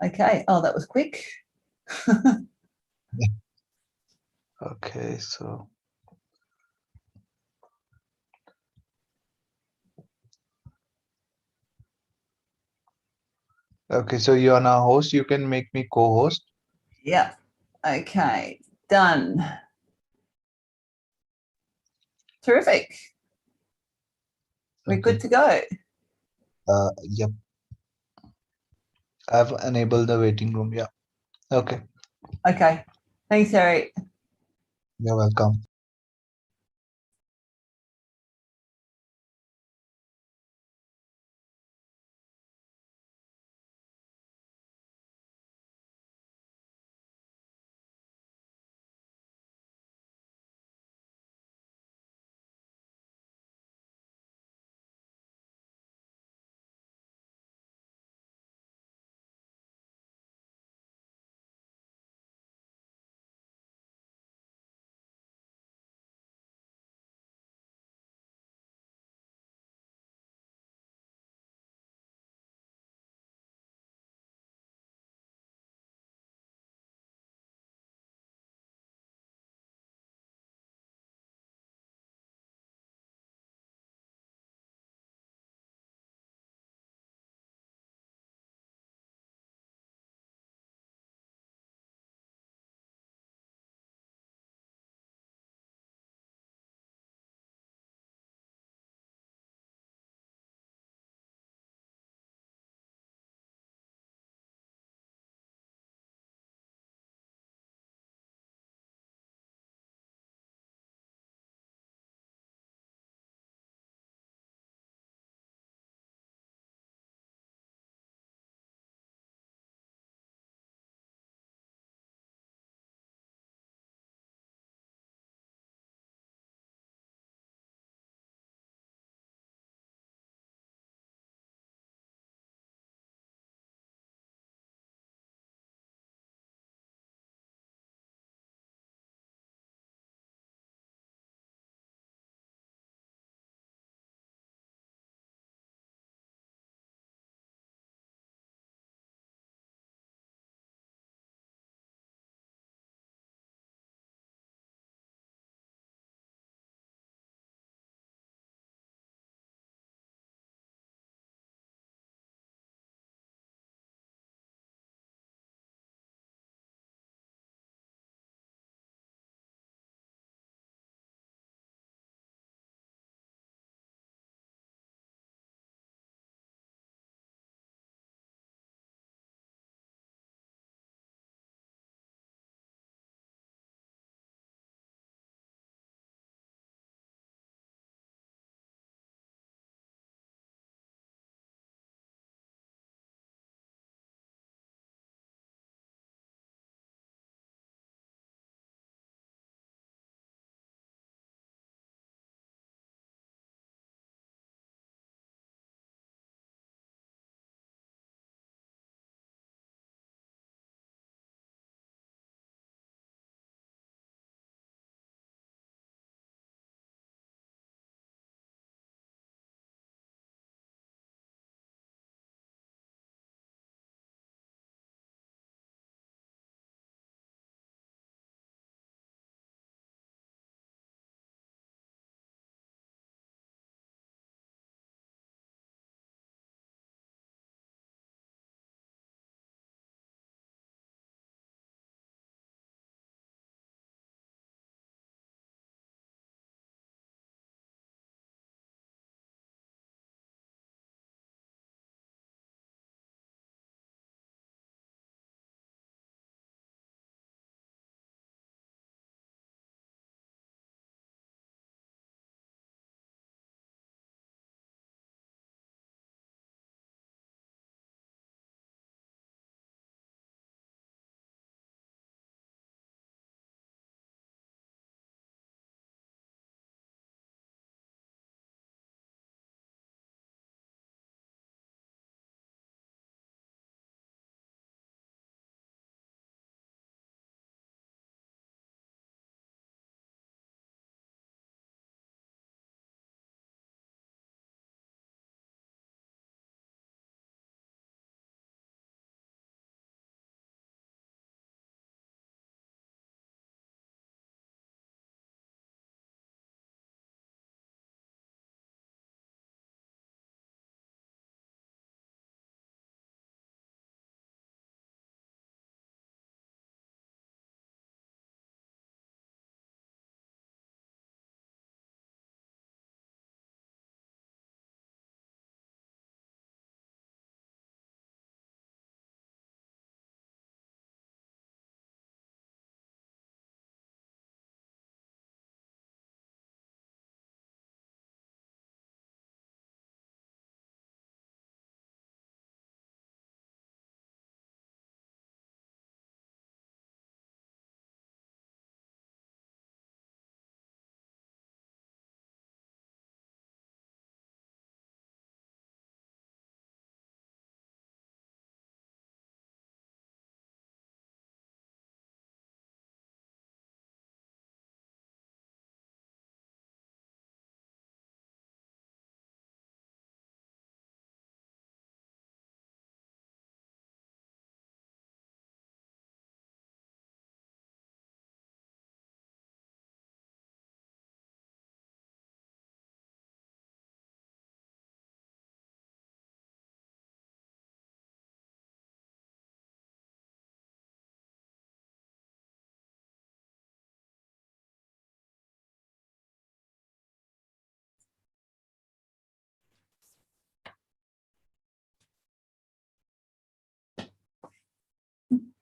Okay. Oh, that was quick. Okay, so you're now host. You can make me co-host. Yeah. Okay. Done. Terrific. We're Okay. good to go. Yep. I've enabled the waiting room. Yeah. Okay. Okay. Thanks, Harry. You're welcome.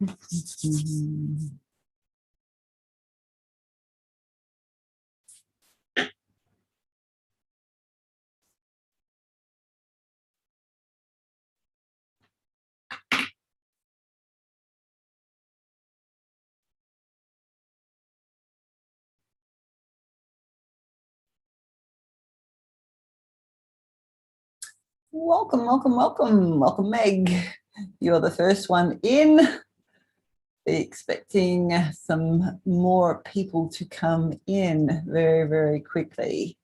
Welcome, welcome, welcome. Welcome, Meg. You're the first one in. Be expecting some more people to come in very, very quickly.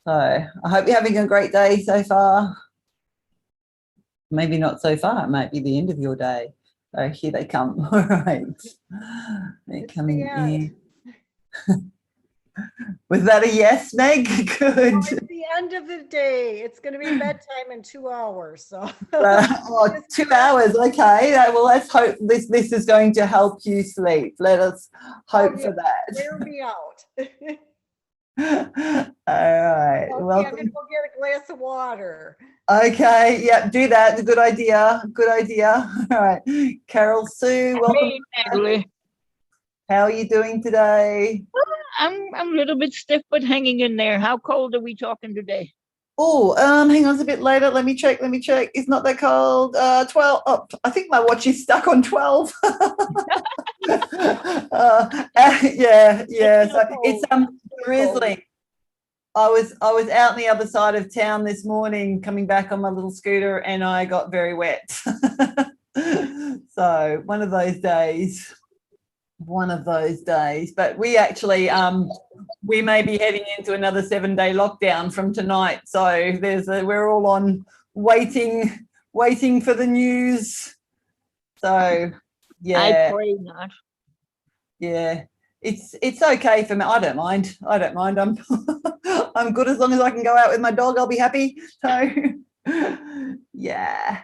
So I hope you're having a great day so far. Maybe not so far. It might be the end of your day. So here they come. All right. They're coming in. Was that a yes, Meg? Good. Oh, it's the end of the day. It's going to be bedtime in 2 hours. So 2 hours. Okay. Well, let's hope this is going to help you sleep. Let us hope for that. Wear me out. All right. Okay, Welcome. I'm going to go get a glass of water. Okay. Yeah, do that. Good idea. Good idea. All right. Carol Sue, welcome. Hey, Natalie. How are you doing today? I'm a little bit stiff, but hanging in there. How cold are we talking today? Oh, hang on, it's a bit later. Let me check. It's not that cold. 12. Oh, I think my watch is stuck on 12. Yeah. So it's drizzling. I was out on the other side of town this morning, coming back on my little scooter, and I got very wet. So one of those days. But we actually we may be heading into another 7-day lockdown from tonight, so we're all on waiting for the news. So yeah, I pray not. Yeah, it's okay for me. I don't mind. I'm I'm good as long as I can go out with my dog. I'll be happy. So yeah.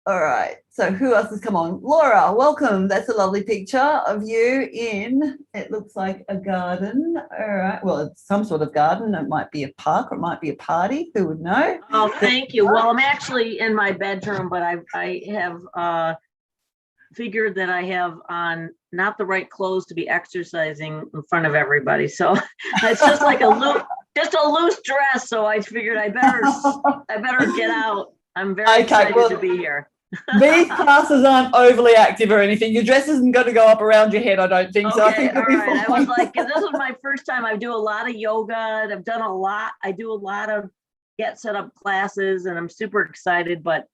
All right, so who else has come on? Laura, welcome. That's a lovely picture of you in, it looks like a garden. All right, well, it's some sort of garden. It might be a park or it might be a party. Who would know? Oh, thank you. Well, I'm actually in my bedroom, but I have figured that I have on not the right clothes to be exercising in front of everybody. So it's just like a loose dress. So I figured I better get out. I'm very excited to be here. These classes aren't overly active or anything. Your dress isn't going to go up around your head, I don't think. Okay, so I think all right. I was like, this is my first time. I do a lot of yoga and I've done a lot. I do a lot of get set up classes and I'm super excited, but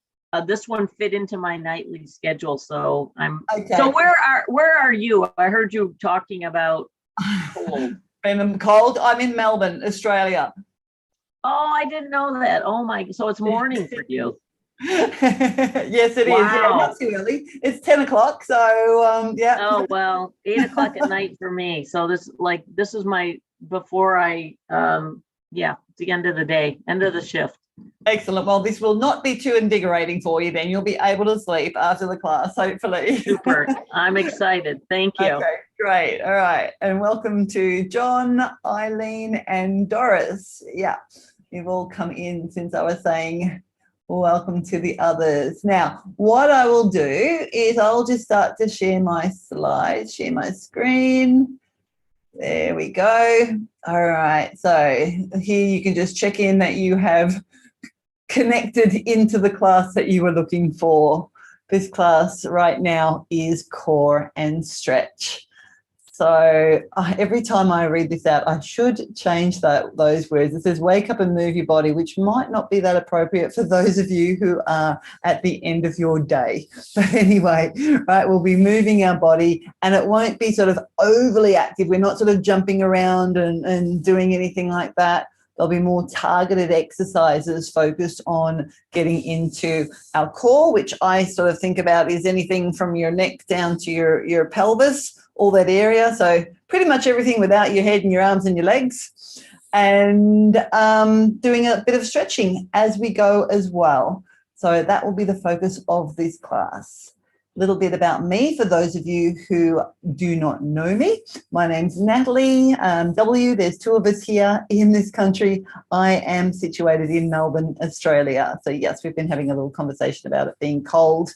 this one fit into my nightly schedule. So I'm okay. So where are you? I heard you talking about cold. I'm cold. I'm in Melbourne, Australia. Oh, I didn't know that. Oh my, so it's morning for you. Yes, it is. Yeah, not too early. It's 10 o'clock. So yeah. Oh, well, 8 o'clock at night for me. So this is my, before I, yeah, it's the end of the day, end of the shift. Excellent. Well, this will not be too invigorating for you then. You'll be able to sleep after the class, hopefully. Super. I'm excited. Thank you. Okay, great. All right. And welcome to John, Eileen, and Doris. Yeah, you've all come in since I was saying welcome to the others. Now, what I will do is I'll just start to share my slides, share my screen. There we go. All right. So here you can just check in that you have connected into the class that you were looking for. This class right now is core and stretch. So every time I read this out, I should change those words. It says wake up and move your body, which might not be that appropriate for those of you who are at the end of your day. But anyway, right, we'll be moving our body and it won't be sort of overly active. We're not sort of jumping around and doing anything like that. There'll be more targeted exercises focused on getting into our core, which I sort of think about is anything from your neck down to your pelvis, all that area. So pretty much everything without your head and your arms and your legs, and doing a bit of stretching as we go as well. So that will be the focus of this class. A little bit about me for those of you who do not know me. My name's Natalie W. There's two of us here in this country. I am situated in Melbourne, Australia. So yes, we've been having a little conversation about it being cold.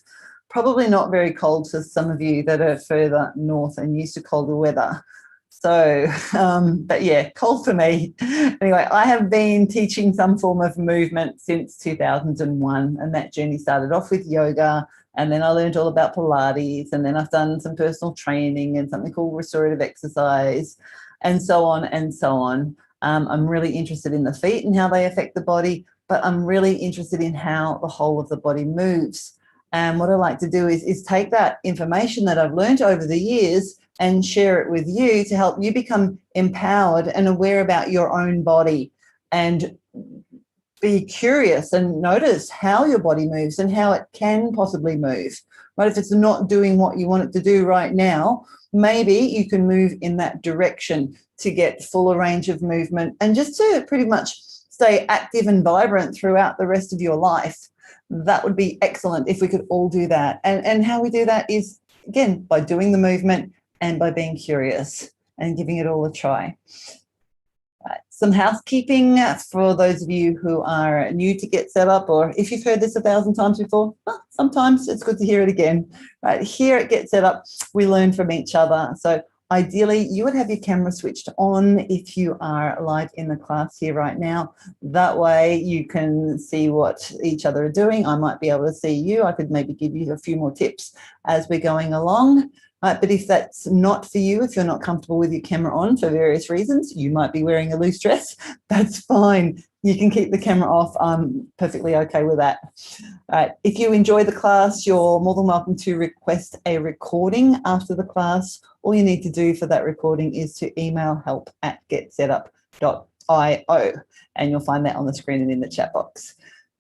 probably not very cold for some of you that are further north and used to colder weather. So, but yeah, cold for me. Anyway, I have been teaching some form of movement since 2001, and that journey started off with yoga, and then I learned all about Pilates, and then I've done some personal training and something called restorative exercise, and so on and so on. I'm really interested in the feet and how they affect the body, but I'm really interested in how the whole of the body moves. And what I like to do is take that information that I've learned over the years and share it with you to help you become empowered and aware about your own body, and be curious and notice how your body moves and how it can possibly move. Right? If it's not doing what you want it to do right now, maybe you can move in that direction to get fuller range of movement and just to pretty much stay active and vibrant throughout the rest of your life. That would be excellent if we could all do that. And how we do that is, again, by doing the movement and by being curious and giving it all a try. Right. Some housekeeping for those of you who are new to Get Set Up, or if you've heard this 1,000 times before, well, sometimes it's good to hear it again. Right. Here at Get Set Up, we learn from each other. So ideally, you would have your camera switched on if you are live in the class here right now. That way you can see what each other are doing. I might be able to see you. I could maybe give you a few more tips as we're going along. But if that's not for you, if you're not comfortable with your camera on for various reasons, you might be wearing a loose dress, that's fine. You can keep the camera off. I'm perfectly okay with that. If you enjoy the class, you're more than welcome to request a recording after the class. All you need to do for that recording is to email help@getsetup.io, and you'll find that on the screen and in the chat box.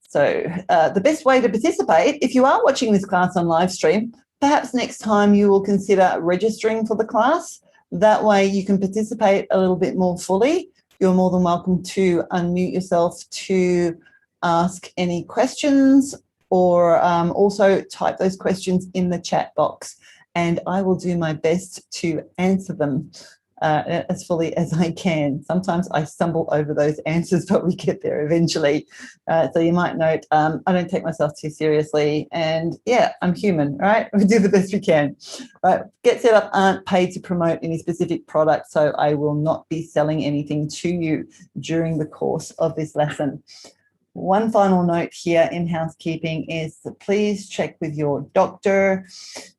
So the best way to participate, if you are watching this class on live stream, perhaps next time you will consider registering for the class. That way you can participate a little bit more fully. You're more than welcome to unmute yourself to ask any questions, or also type those questions in the chat box, and I will do my best to answer them as fully as I can. Sometimes I stumble over those answers, but we get there eventually. So you might note, I don't take myself too seriously, and yeah, I'm human, right? We do the best we can. Right? Get Set Up aren't paid to promote any specific product, so I will not be selling anything to you during the course of this lesson. One final note here in housekeeping is that please check with your doctor.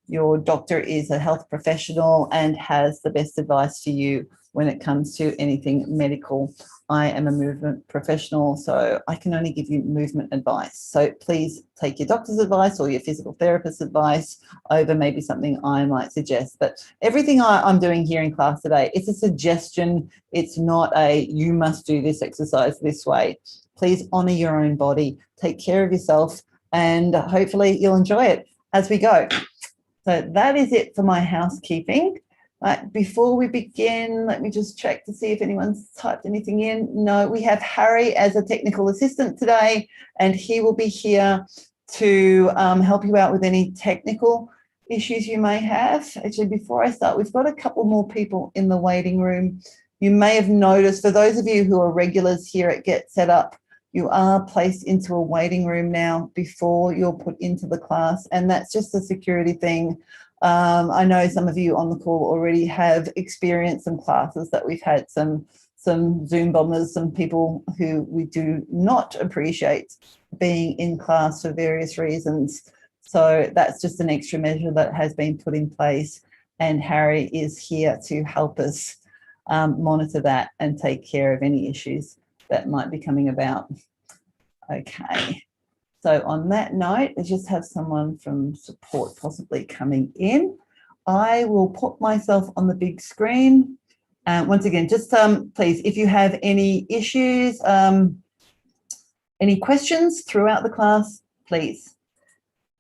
Your doctor is a health professional and has the best advice for you when it comes to anything medical. I am a movement professional, so I can only give you movement advice. So please take your doctor's advice or your physical therapist's advice over maybe something I might suggest. But everything I'm doing here in class today, it's a suggestion. It's not a, you must do this exercise this way. Please honour your own body, take care of yourself, and hopefully you'll enjoy it as we go. So that is it for my housekeeping. Before we begin, let me just check to see if anyone's typed anything in. No, we have Harry as a technical assistant today, and he will be here to help you out with any technical issues you may have. Actually, before I start, we've got a couple more people in the waiting room. You may have noticed, for those of you who are regulars here at Get Set Up, you are placed into a waiting room now before you're put into the class, and that's just a security thing. I know some of you on the call already have experienced some classes that we've had some Zoom bombers, some people who we do not appreciate being in class for various reasons. So that's just an extra measure that has been put in place, and Harry is here to help us monitor that and take care of any issues that might be coming about. Okay, so on that note, I just have someone from support possibly coming in. I will put myself on the big screen. Once again, just please, if you have any issues, any questions throughout the class, please,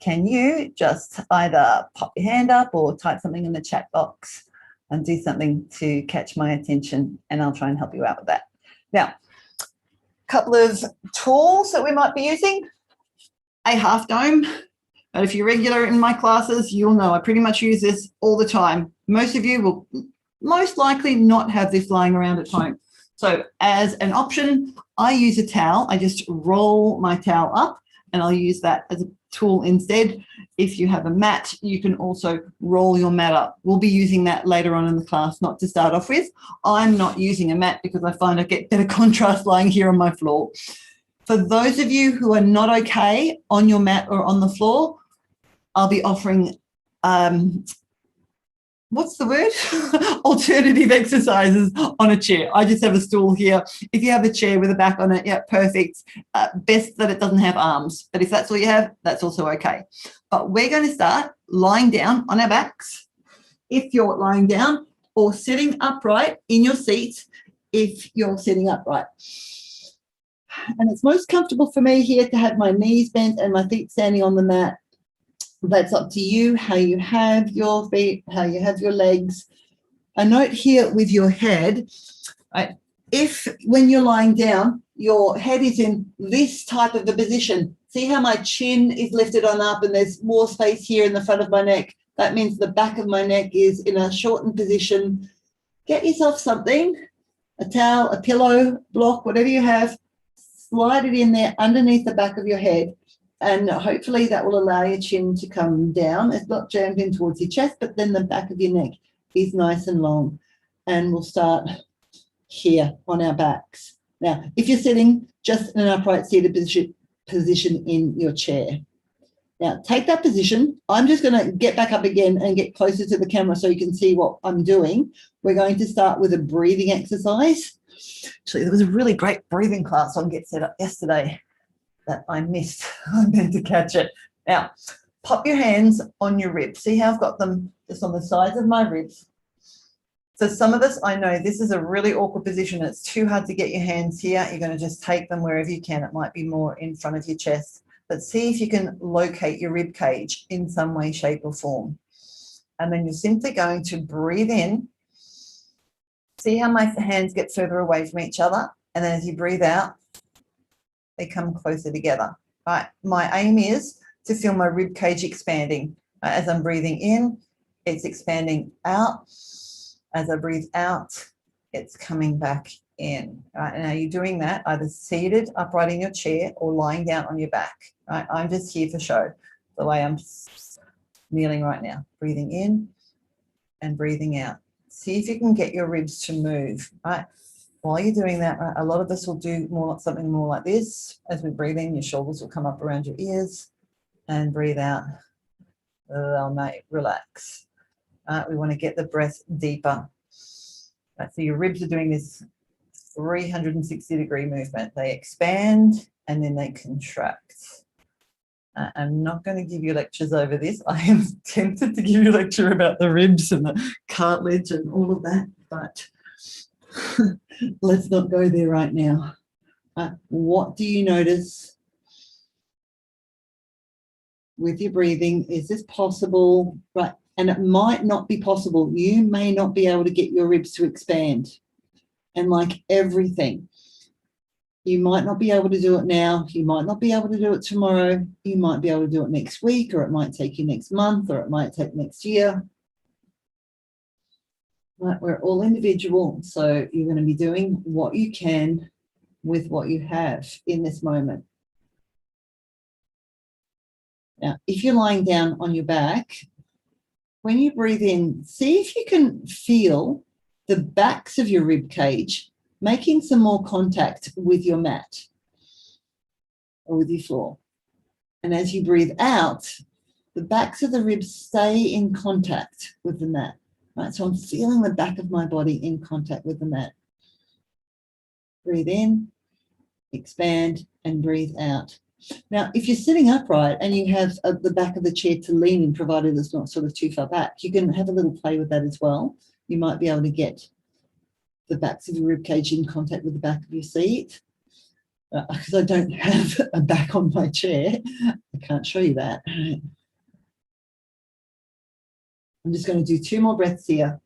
can you just either pop your hand up or type something in the chat box and do something to catch my attention, and I'll try and help you out with that. Now, couple of tools that we might be using. A half dome. But if you're regular in my classes, you'll know I pretty much use this all the time. Most of you will most likely not have this lying around at home. So as an option, I use a towel. I just roll my towel up, and I'll use that as a tool instead. If you have a mat, you can also roll your mat up. We'll be using that later on in the class, not to start off with. I'm not using a mat because I find I get better contrast lying here on my floor. For those of you who are not okay on your mat or on the floor, I'll be offering, what's the word? Alternative exercises on a chair. I just have a stool here. If you have a chair with a back on it, yeah, perfect. Best that it doesn't have arms. But if that's all you have, that's also okay. But we're going to start lying down on our backs if you're lying down, or sitting upright in your seat if you're sitting upright. And it's most comfortable for me here to have my knees bent and my feet standing on the mat. That's up to you, how you have your feet, how you have your legs. A note here with your head, right? If when you're lying down, your head is in this type of a position, see how my chin is lifted on up and there's more space here in the front of my neck. That means the back of my neck is in a shortened position. Get yourself something, a towel, a pillow, block, whatever you have, slide it in there underneath the back of your head. And hopefully that will allow your chin to come down. It's not jammed in towards your chest, but then the back of your neck is nice and long. And we'll start here on our backs. Now, if you're sitting, just in an upright seated position in your chair. Now, take that position. I'm just going to get back up again and get closer to the camera so you can see what I'm doing. We're going to start with a breathing exercise. Actually, there was a really great breathing class on Get Set Up yesterday that I missed. I meant to catch it. Now, pop your hands on your ribs. See how I've got them just on the sides of my ribs. So some of this, I know this is a really awkward position. It's too hard to get your hands here. You're going to just take them wherever you can. It might be more in front of your chest. But see if you can locate your rib cage in some way, shape or form. And then you're simply going to breathe in. See how my hands get further away from each other. And then as you breathe out, they come closer together. Right. My aim is to feel my rib cage expanding. As I'm breathing in, it's expanding out. As I breathe out, it's coming back in. Right. And now you're doing that either seated upright in your chair or lying down on your back. Right. I'm just here for show, the way I'm kneeling right now. Breathing in and breathing out. See if you can get your ribs to move. Right. While you're doing that, a lot of us will do something more like this. As we breathe in, your shoulders will come up around your ears, and breathe out. They'll make relax. We want to get the breath deeper. Right, so your ribs are doing this 360-degree movement. They expand and then they contract. I'm not going to give you lectures over this. I am tempted to give you a lecture about the ribs and the cartilage and all of that, but let's not go there right now. What do you notice with your breathing? Is this possible? Right. And it might not be possible. You may not be able to get your ribs to expand. And like everything, you might not be able to do it now. You might not be able to do it tomorrow. You might be able to do it next week, or it might take you next month, or it might take next year. Right, we're all individual, so you're going to be doing what you can with what you have in this moment. Now, if you're lying down on your back, when you breathe in, see if you can feel the backs of your rib cage making some more contact with your mat or with your floor. And as you breathe out, the backs of the ribs stay in contact with the mat. Right, so I'm feeling the back of my body in contact with the mat. Breathe in, expand, and breathe out. Now, if you're sitting upright and you have the back of the chair to lean in, provided it's not sort of too far back, you can have a little play with that as well. You might be able to get the backs of your rib cage in contact with the back of your seat. Because I don't have a back on my chair, I can't show you that. I'm just going to do 2 more breaths here.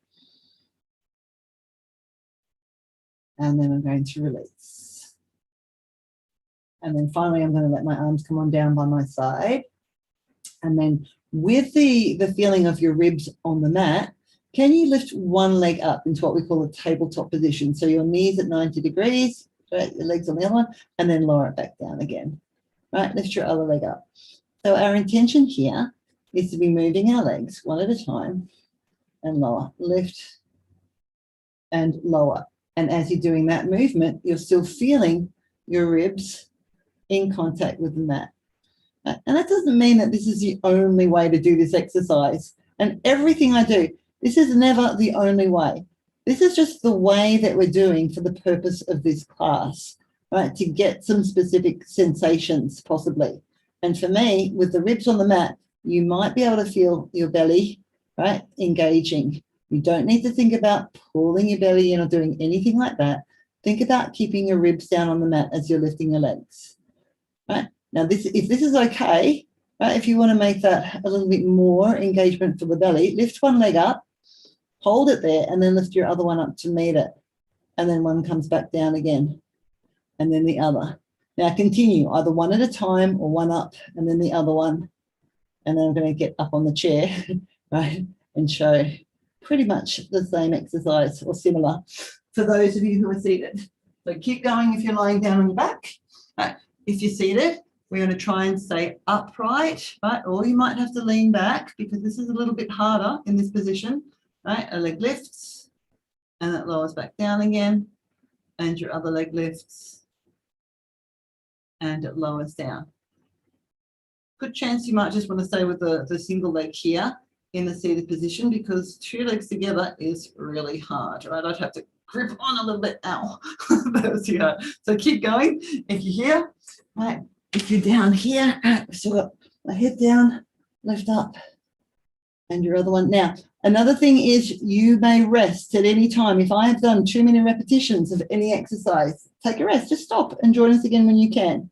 And then I'm going to release. And then finally, I'm going to let my arms come on down by my side. And then with the feeling of your ribs on the mat, can you lift one leg up into what we call a tabletop position? So your knees at 90 degrees, right, your legs on the other one, and then lower it back down again. Right, lift your other leg up. So our intention here is to be moving our legs one at a time and lower, lift and lower. And as you're doing that movement, you're still feeling your ribs in contact with the mat. And that doesn't mean that this is the only way to do this exercise. And everything I do, this is never the only way. This is just the way that we're doing for the purpose of this class, right? To get some specific sensations, possibly. And for me, with the ribs on the mat, you might be able to feel your belly, right, engaging. You don't need to think about pulling your belly in or doing anything like that. Think about keeping your ribs down on the mat as you're lifting your legs, right? Now, if this is okay, right, if you want to make that a little bit more engagement for the belly, lift one leg up, hold it there, and then lift your other one up to meet it. And then one comes back down again, and then the other. Now, continue either one at a time or one up, and then the other one. And then I'm going to get up on the chair, right, and show pretty much the same exercise or similar for those of you who are seated. So keep going if you're lying down on your back. Right. If you're seated, we're going to try and stay upright, right? Or you might have to lean back because this is a little bit harder in this position, right? A leg lifts and it lowers back down again, and your other leg lifts and it lowers down. Good chance you might just want to stay with the single leg here in the seated position because two legs together is really hard, right? I'd have to grip on a little bit. Ow, that was too hard. So keep going. If you're here, right? If you're down here, right, we've still got my head down, lift up, and your other one. Now, another thing is you may rest at any time. If I have done too many repetitions of any exercise, take a rest. Just stop and join us again when you can.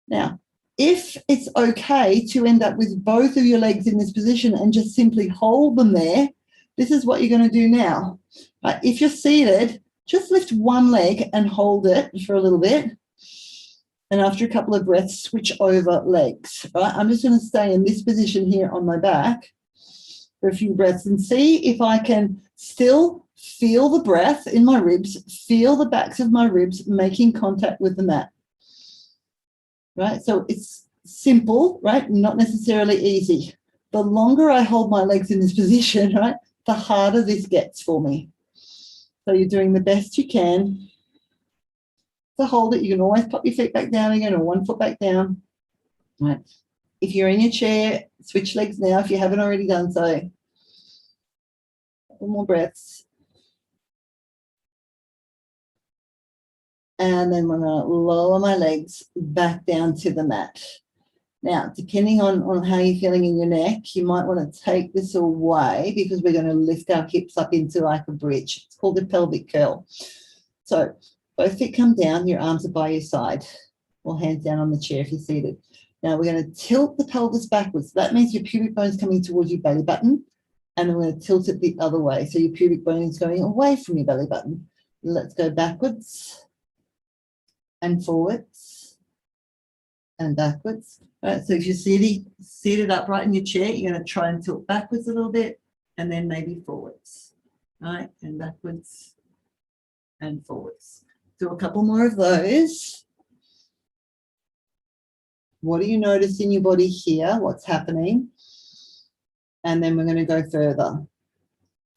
Now, if it's okay to end up with both of your legs in this position and just simply hold them there, this is what you're going to do now. If you're seated, just lift one leg and hold it for a little bit. And after a couple of breaths, switch over legs. Right? I'm just going to stay in this position here on my back for a few breaths and see if I can still feel the breath in my ribs, feel the backs of my ribs making contact with the mat. Right? So it's simple, right? Not necessarily easy. The longer I hold my legs in this position, right, the harder this gets for me. So you're doing the best you can to hold it. You can always pop your feet back down again or one foot back down. Right. If you're in your chair, switch legs now if you haven't already done so. Couple more breaths. And then we're going to lower my legs back down to the mat. Now, depending on how you're feeling in your neck, you might want to take this away because we're going to lift our hips up into like a bridge. It's called a pelvic curl. So both feet come down, your arms are by your side, or hands down on the chair if you're seated. Now we're going to tilt the pelvis backwards. That means your pubic bone is coming towards your belly button, and then we're going to tilt it the other way. So your pubic bone is going away from your belly button. Let's go backwards and forwards and backwards. All right, so if you're seated upright in your chair, you're going to try and tilt backwards a little bit and then maybe forwards. All right, and backwards and forwards. Do a couple more of those. What do you notice in your body here? What's happening? And then we're going to go further.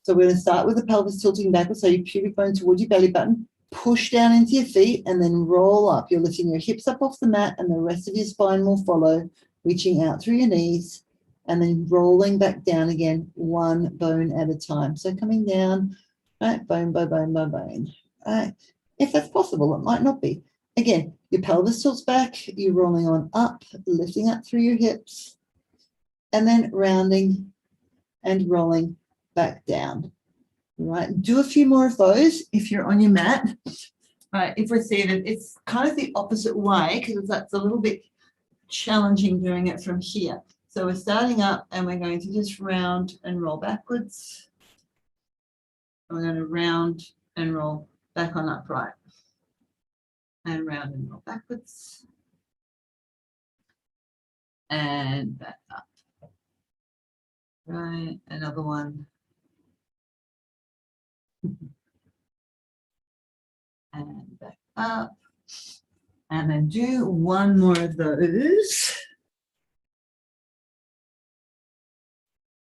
So we're going to start with the pelvis tilting backwards, so your pubic bone towards your belly button. Push down into your feet and then roll up. You're lifting your hips up off the mat and the rest of your spine will follow, reaching out through your knees and then rolling back down again, one bone at a time. So coming down, right, bone by bone by bone. Right. If that's possible, it might not be. Again, your pelvis tilts back, you're rolling on up, lifting up through your hips, and then rounding and rolling back down. Right, do a few more of those if you're on your mat. Right, if we're seated, it's kind of the opposite way because that's a little bit challenging doing it from here. So we're starting up and we're going to just round and roll backwards. We're going to round and roll back on upright. And round and roll backwards. And back up. Right, another one. And back up. And then do one more of those.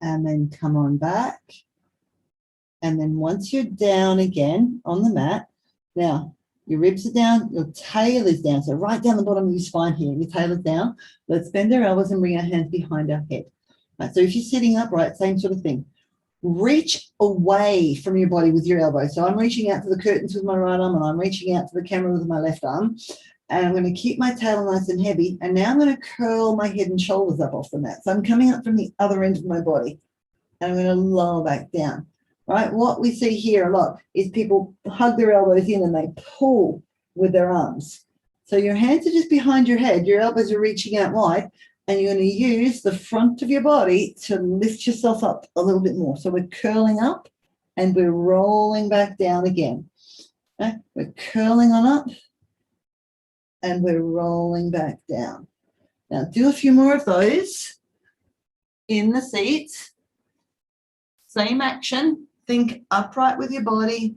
and then come on back. And then once you're down again on the mat, now your ribs are down, your tail is down. So right down the bottom of your spine here, your tail is down. Let's bend our elbows and bring our hands behind our head. Right, so if you're sitting upright, same sort of thing. Reach away from your body with your elbow. So I'm reaching out to the curtains with my right arm, and I'm reaching out to the camera with my left arm. And I'm going to keep my tail nice and heavy. And now I'm going to curl my head and shoulders up off the mat. So I'm coming up from the other end of my body. And I'm going to lower back down. Right? What we see here a lot is people hug their elbows in and they pull with their arms. So your hands are just behind your head. Your elbows are reaching out wide. And you're going to use the front of your body to lift yourself up a little bit more. So we're curling up and we're rolling back down again. Okay? We're curling on up and we're rolling back down. Now do a few more of those in the seat. Same action. Think upright with your body.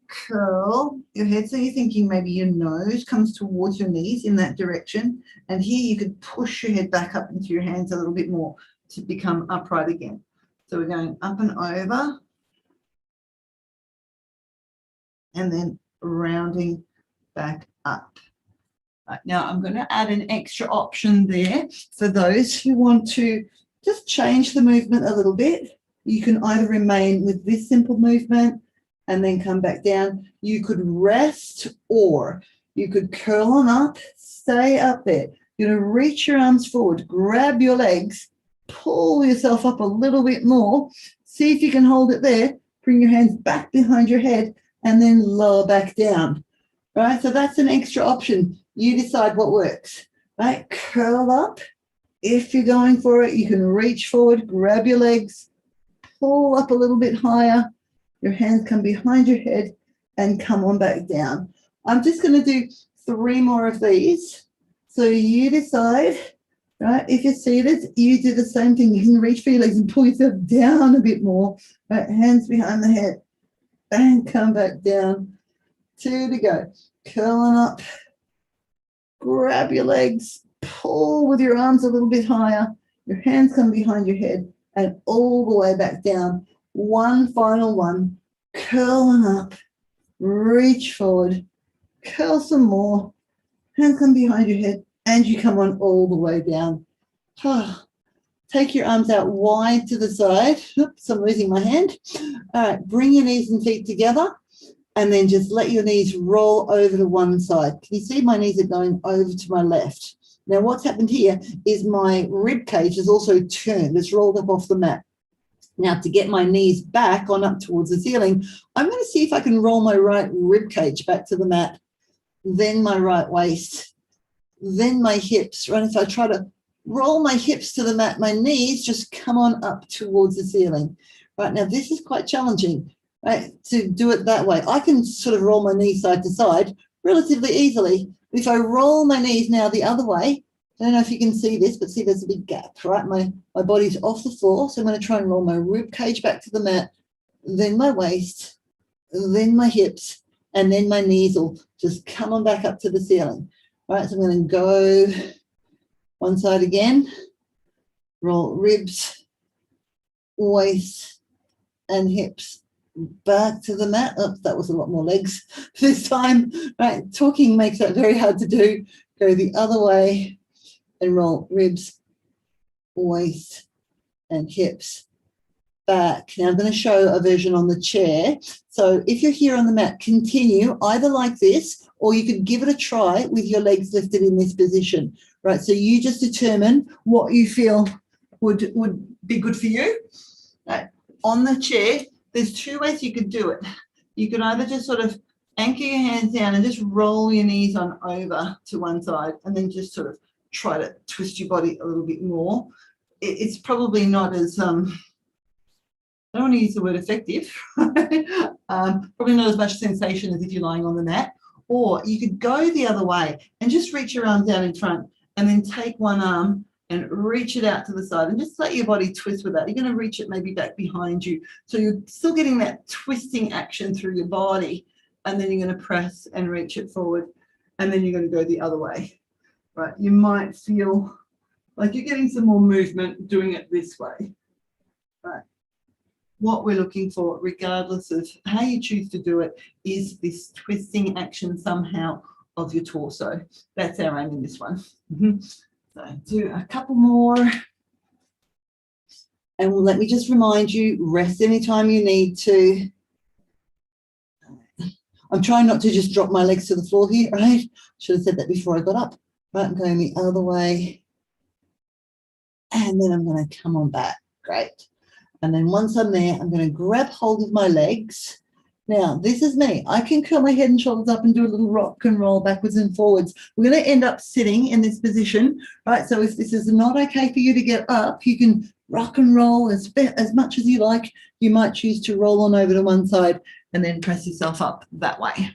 Curl your head, so you're thinking maybe your nose comes towards your knees in that direction, and here you could push your head back up into your hands a little bit more to become upright again. So we're going up and over and then rounding back up. Right, now I'm going to add an extra option there for those who want to just change the movement a little bit. You can either remain with this simple movement and then come back down. You could rest, or you could curl on up, stay up there. You're going to reach your arms forward, grab your legs, pull yourself up a little bit more. See if you can hold it there. Bring your hands back behind your head and then lower back down. Right? So that's an extra option. You decide what works. Right? Curl up. If you're going for it, you can reach forward, grab your legs, pull up a little bit higher. Your hands come behind your head and come on back down. I'm just going to do 3 more of these. So you decide, right? If you're seated, you do the same thing. You can reach for your legs and pull yourself down a bit more. Right? Hands behind the head and come back down. 2 to go. Curling up. Grab your legs. Pull with your arms a little bit higher. Your hands come behind your head and all the way back down. 1 final one, curling up, reach forward, curl some more, hands come behind your head, and you come on all the way down. Take your arms out wide to the side. Oops, I'm losing my hand. All right, bring your knees and feet together, and then just let your knees roll over to one side. Can you see my knees are going over to my left? Now, what's happened here is my rib cage is also turned. It's rolled up off the mat. Now, to get my knees back on up towards the ceiling, I'm going to see if I can roll my right rib cage back to the mat, then my right waist, then my hips. Right? If I try to roll my hips to the mat, my knees just come on up towards the ceiling. Right? Now, this is quite challenging, right, to do it that way. I can sort of roll my knees side to side relatively easily. If I roll my knees now the other way, I don't know if you can see this, but see there's a big gap, right? My body's off the floor, so I'm going to try and roll my rib cage back to the mat, then my waist, then my hips, and then my knees will just come on back up to the ceiling. All right, so I'm going to go one side again, roll ribs, waist, and hips back to the mat. Oh, that was a lot more legs this time. Right, talking makes that very hard to do. Go the other way and roll ribs, waist, and hips back. Now I'm going to show a version on the chair. So if you're here on the mat, continue either like this, or you could give it a try with your legs lifted in this position. Right, so you just determine what you feel would be good for you. Right. On the chair, there's 2 ways you could do it. You could either just sort of anchor your hands down and just roll your knees on over to one side, and then just sort of try to twist your body a little bit more. It's probably not as, I don't want to use the word effective, probably not as much sensation as if you're lying on the mat. Or you could go the other way and just reach your arm down in front and then take one arm and reach it out to the side and just let your body twist with that. You're going to reach it maybe back behind you. So you're still getting that twisting action through your body, and then you're going to press and reach it forward, and then you're going to go the other way. Right, you might feel like you're getting some more movement doing it this way. Right. What we're looking for, regardless of how you choose to do it, is this twisting action somehow of your torso. That's our aim in this one. So do a couple more. And let me just remind you, rest anytime you need to. I'm trying not to just drop my legs to the floor here, right? Should have said that before I got up. Right, I'm going the other way. And then I'm going to come on back. Great. And then once I'm there, I'm going to grab hold of my legs. Now, this is me. I can curl my head and shoulders up and do a little rock and roll backwards and forwards. We're going to end up sitting in this position, right? So if this is not okay for you to get up, you can rock and roll as much as you like. You might choose to roll on over to one side and then press yourself up that way.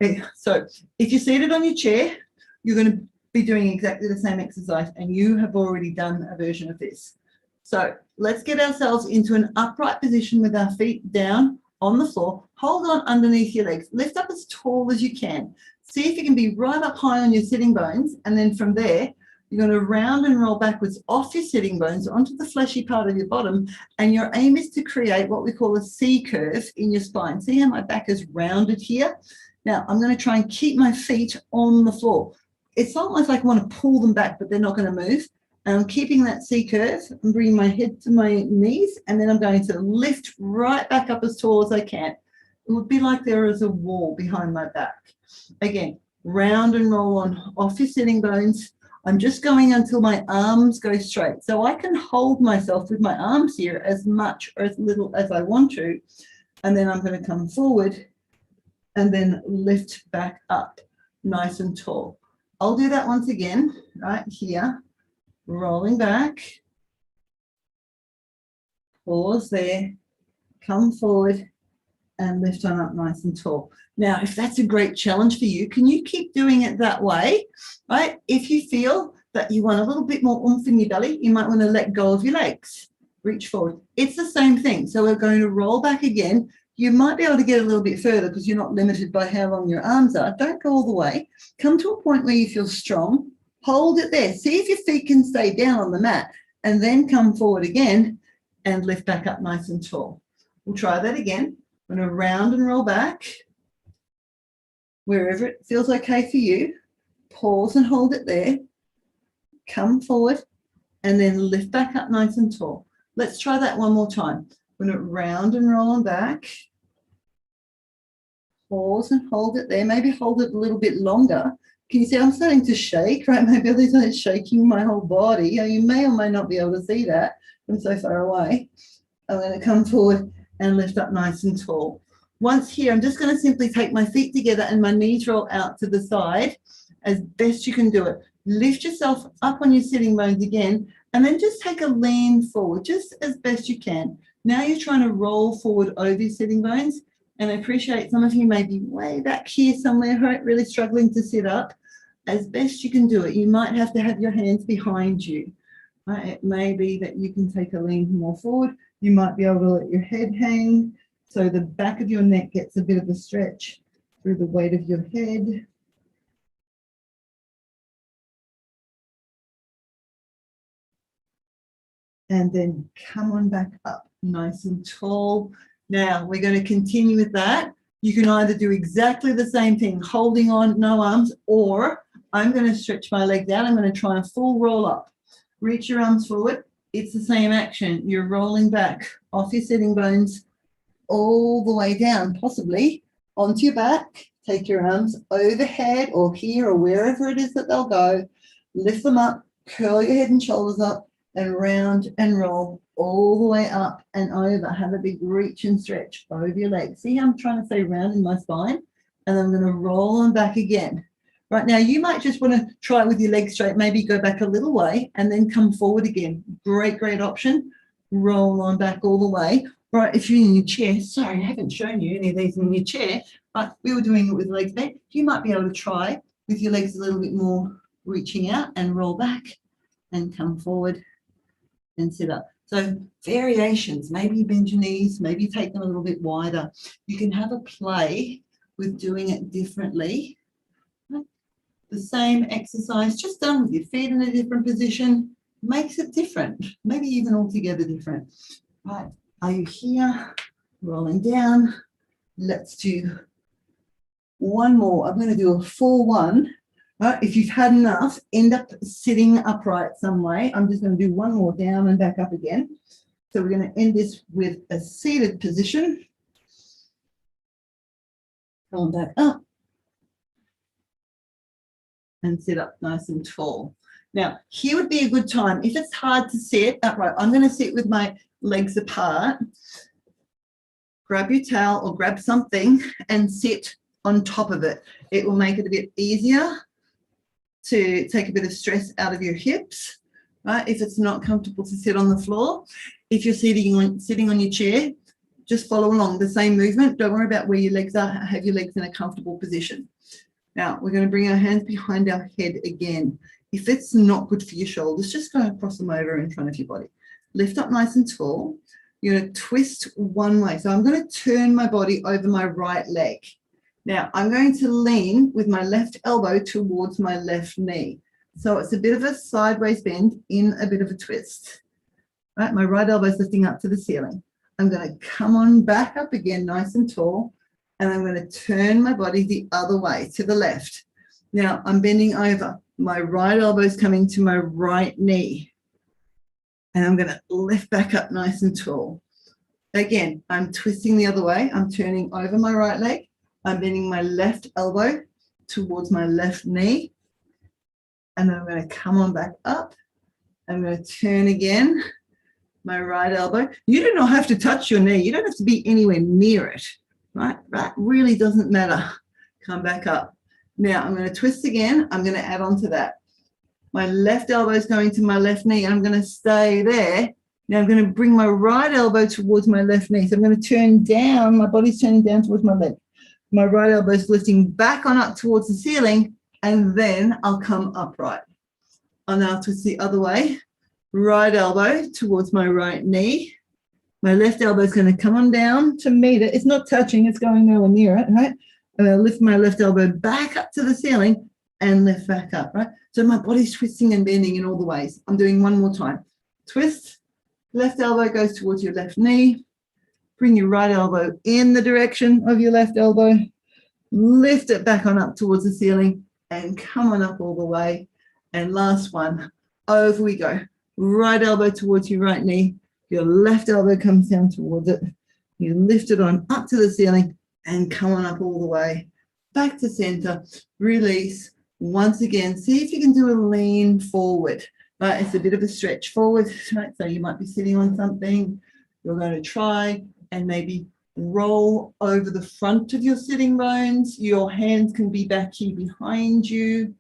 Okay, so if you're seated on your chair, you're going to be doing exactly the same exercise, and you have already done a version of this. So let's get ourselves into an upright position with our feet down on the floor. Hold on underneath your legs. Lift up as tall as you can. See if you can be right up high on your sitting bones, and then from there, you're going to round and roll backwards off your sitting bones onto the fleshy part of your bottom, and your aim is to create what we call a C curve in your spine. See how my back is rounded here? Now, I'm going to try and keep my feet on the floor. It's almost like I want to pull them back, but they're not going to move. And I'm keeping that C curve. I'm bringing my head to my knees, and then I'm going to lift right back up as tall as I can. It would be like there is a wall behind my back. Again, round and roll on off your sitting bones. I'm just going until my arms go straight. So I can hold myself with my arms here as much or as little as I want to. And then I'm going to come forward and then lift back up nice and tall. I'll do that once again, right here. Rolling back, pause there, come forward and lift on up nice and tall. Now, if that's a great challenge for you, can you keep doing it that way, right? If you feel that you want a little bit more oomph in your belly, you might want to let go of your legs, reach forward. It's the same thing. So we're going to roll back again. You might be able to get a little bit further because you're not limited by how long your arms are. Don't go all the way. Come to a point where you feel strong. Hold it there. See if your feet can stay down on the mat, and then come forward again and lift back up nice and tall. We'll try that again. I'm going to round and roll back wherever it feels okay for you. Pause and hold it there. Come forward and then lift back up nice and tall. Let's try that one more time. I'm going to round and roll on back. Pause and hold it there. Maybe hold it a little bit longer. Can you see I'm starting to shake, right? My belly is shaking my whole body. You may or may not be able to see that from so far away. I'm going to come forward and lift up nice and tall. Once here, I'm just going to simply take my feet together and my knees roll out to the side as best you can do it. Lift yourself up on your sitting bones again, and then just take a lean forward, just as best you can. Now you're trying to roll forward over your sitting bones, and I appreciate some of you may be way back here somewhere, right, really struggling to sit up. As best you can do it, you might have to have your hands behind you. Right? It may be that you can take a lean more forward. You might be able to let your head hang so the back of your neck gets a bit of a stretch through the weight of your head. And then come on back up nice and tall. Now we're going to continue with that. You can either do exactly the same thing, holding on, no arms, or I'm going to stretch my legs out. I'm going to try a full roll up. Reach your arms forward. It's the same action. You're rolling back off your sitting bones all the way down, possibly onto your back. Take your arms overhead or here or wherever it is that they'll go. Lift them up, curl your head and shoulders up, and round and roll all the way up and over. Have a big reach and stretch over your legs. See how I'm trying to stay round in my spine? And I'm going to roll them back again. Right now, you might just want to try it with your legs straight, maybe go back a little way and then come forward again. Great, great option. Roll on back all the way. Right, if you're in your chair, sorry, I haven't shown you any of these in your chair, but we were doing it with legs bent. You might be able to try with your legs a little bit more reaching out and roll back and come forward and sit up. So variations, maybe you bend your knees, maybe you take them a little bit wider. You can have a play with doing it differently. The same exercise, just done with your feet in a different position. makes it different, maybe even altogether different. Right, are you here? Rolling down. Let's do one more. I'm going to do a full one. Right, if you've had enough, end up sitting upright some way. I'm just going to do one more down and back up again. So we're going to end this with a seated position. Come back up. And sit up nice and tall. Now, here would be a good time. If it's hard to sit upright, I'm going to sit with my legs apart. Grab your towel or grab something and sit on top of it. It will make it a bit easier to take a bit of stress out of your hips, right? If it's not comfortable to sit on the floor. If you're sitting on your chair, just follow along the same movement. Don't worry about where your legs are. Have your legs in a comfortable position. Now, we're going to bring our hands behind our head again. If it's not good for your shoulders, just go across them over in front of your body. Lift up nice and tall. You're going to twist one way. So I'm going to turn my body over my right leg. Now, I'm going to lean with my left elbow towards my left knee. So it's a bit of a sideways bend in a bit of a twist. Right, my right elbow is lifting up to the ceiling. I'm going to come on back up again, nice and tall. And I'm going to turn my body the other way to the left. Now I'm bending over. My right elbow is coming to my right knee. And I'm going to lift back up nice and tall. Again, I'm twisting the other way. I'm turning over my right leg. I'm bending my left elbow towards my left knee. And then I'm going to come on back up. I'm going to turn again. My right elbow. You do not have to touch your knee. You don't have to be anywhere near it. Right? That really doesn't matter. Come back up. Now I'm going to twist again. I'm going to add on to that. My left elbow is going to my left knee. I'm going to stay there. Now I'm going to bring my right elbow towards my left knee. So I'm going to turn down. My body's turning down towards my leg. My right elbow is lifting back on up towards the ceiling, and then I'll come upright. I'll now twist the other way. Right elbow towards my right knee. My left elbow is going to come on down to meet it. It's not touching, it's going nowhere near it, right? I'm going to lift my left elbow back up to the ceiling and lift back up, right? So my body's twisting and bending in all the ways. I'm doing one more time. Twist, left elbow goes towards your left knee. Bring your right elbow in the direction of your left elbow. Lift it back on up towards the ceiling and come on up all the way. And last one, over we go. Right elbow towards your right knee. Your left elbow comes down towards it. You lift it on up to the ceiling and come on up all the way. Back to center. Release. Once again, see if you can do a lean forward. Right, it's a bit of a stretch forward. Right, so you might be sitting on something. You're going to try and maybe roll over the front of your sitting bones. Your hands can be back here behind you.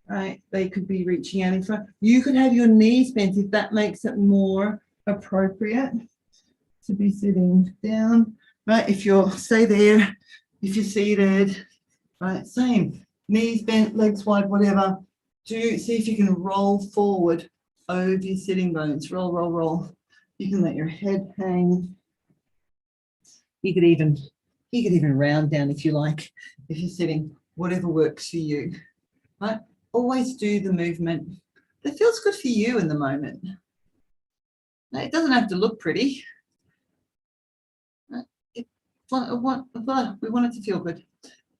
Right, they could be reaching out in front. You could have your knees bent if that makes it more appropriate to be sitting down. Right, if you're, stay there. If you're seated, right, same. Knees bent, legs wide, whatever. Do see if you can roll forward over your sitting bones. Roll, roll, roll. You can let your head hang. You could even round down if you like, if you're sitting, whatever works for you. Right? Always do the movement that feels good for you in the moment. Now, it doesn't have to look pretty. Right? We want it to feel good.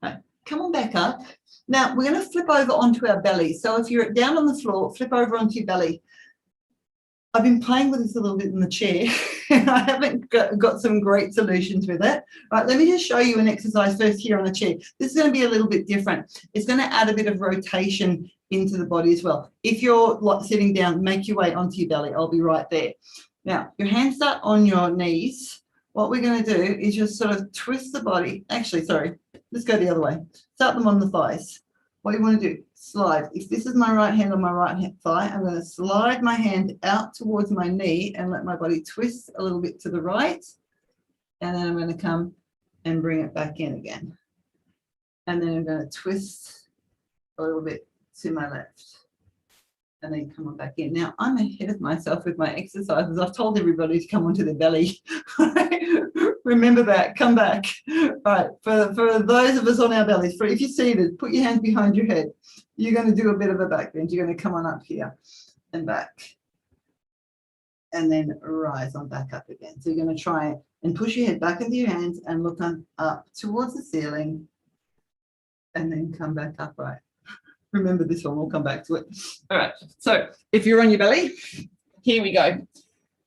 Right. Come on back up. Now we're going to flip over onto our belly. So if you're down on the floor, flip over onto your belly. I've been playing with this a little bit in the chair and I haven't got some great solutions with it. Right, let me just show you an exercise first here on the chair. This is going to be a little bit different. It's going to add a bit of rotation into the body as well. If you're sitting down, make your way onto your belly. I'll be right there. Now, your hands start on your knees. What we're going to do is just sort of twist the body. Actually, sorry, let's go the other way. Start them on the thighs. What you want to do, slide. If this is my right hand on my right hand thigh, I'm going to slide my hand out towards my knee and let my body twist a little bit to the right. And then I'm going to come and bring it back in again. And then I'm going to twist a little bit to my left. And then come on back in. Now, I'm ahead of myself with my exercises. I've told everybody to come onto their belly. Remember that. Come back. All right. For those of us on our bellies, if you're seated, put your hands behind your head. You're going to do a bit of a back bend. You're going to come on up here and back. and then rise on back up again. So you're going to try it and push your head back into your hands and look on up towards the ceiling and then come back upright. Remember this one, we'll come back to it. All right, so if you're on your belly, here we go.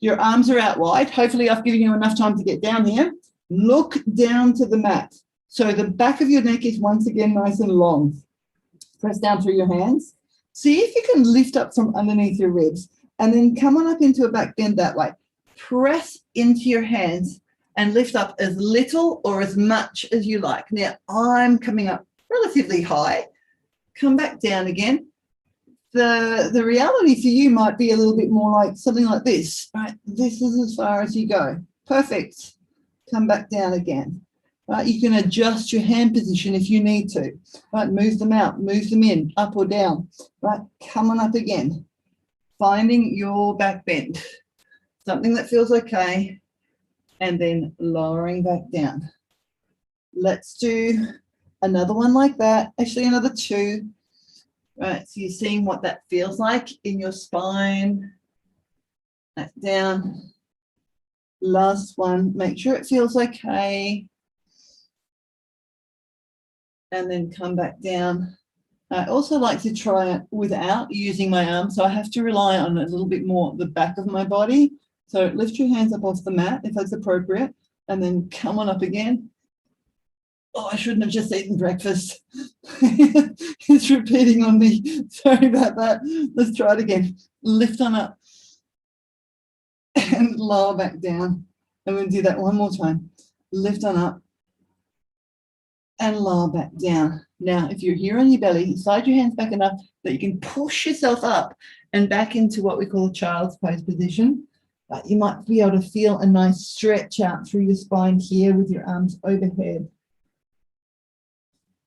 Your arms are out wide. Hopefully I've given you enough time to get down here. Look down to the mat. So the back of your neck is once again nice and long. Press down through your hands. See if you can lift up from underneath your ribs and then come on up into a back bend that way. Press into your hands and lift up as little or as much as you like. Now I'm coming up relatively high. Come back down again. The reality for you might be a little bit more like something like this, right? This is as far as you go. Perfect. Come back down again. Right, you can adjust your hand position if you need to. Right, move them out, move them in, up or down. Right, come on up again. Finding your back bend, something that feels okay, and then lowering back down. Let's do another one like that. Actually, another two. Right, so you're seeing what that feels like in your spine. Back down. Last one. Make sure it feels okay. And then come back down. I also like to try it without using my arms, so I have to rely on a little bit more the back of my body. So lift your hands up off the mat if that's appropriate, and then come on up again. Oh, I shouldn't have just eaten breakfast. It's repeating on me. Sorry about that. Let's try it again. Lift on up and lower back down. And we'll do that one more time. Lift on up and lower back down. Now, if you're here on your belly, slide your hands back enough that you can push yourself up and back into what we call child's pose position. But you might be able to feel a nice stretch out through your spine here with your arms overhead.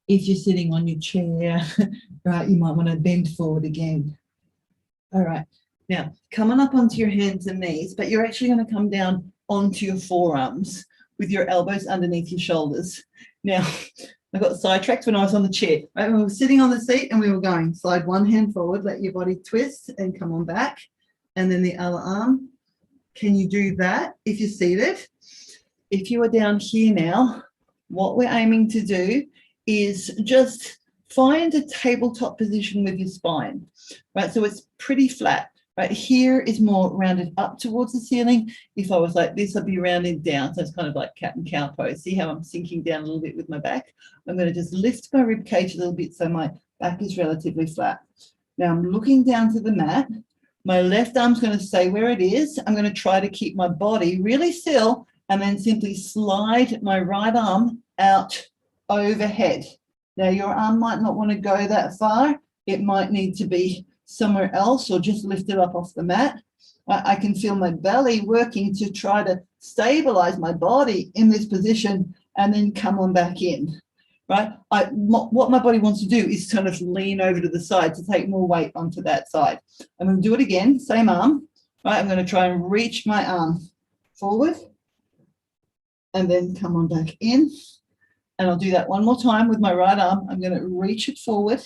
If you're sitting on your chair, right, you might want to bend forward again. All right, now come on up onto your hands and knees, but you're actually going to come down onto your forearms with your elbows underneath your shoulders. Now, I got sidetracked when I was on the chair. Right? We were sitting on the seat and we were going, slide one hand forward, let your body twist and come on back. And then the other arm. Can you do that if you're seated? If you are down here now, what we're aiming to do is just find a tabletop position with your spine, right? So it's pretty flat, right? Here is more rounded up towards the ceiling. If I was like this, I'd be rounded down. So it's kind of like cat and cow pose. See how I'm sinking down a little bit with my back? I'm going to just lift my rib cage a little bit so my back is relatively flat. Now I'm looking down to the mat. My left arm's going to stay where it is. I'm going to try to keep my body really still and then simply slide my right arm out overhead. Now your arm might not want to go that far. It might need to be somewhere else or just lift it up off the mat. I can feel my belly working to try to stabilize my body in this position and then come on back in, right? What my body wants to do is kind of lean over to the side to take more weight onto that side. I'm going to do it again, same arm, right? I'm going to try and reach my arm forward and then come on back in. And I'll do that one more time with my right arm. I'm going to reach it forward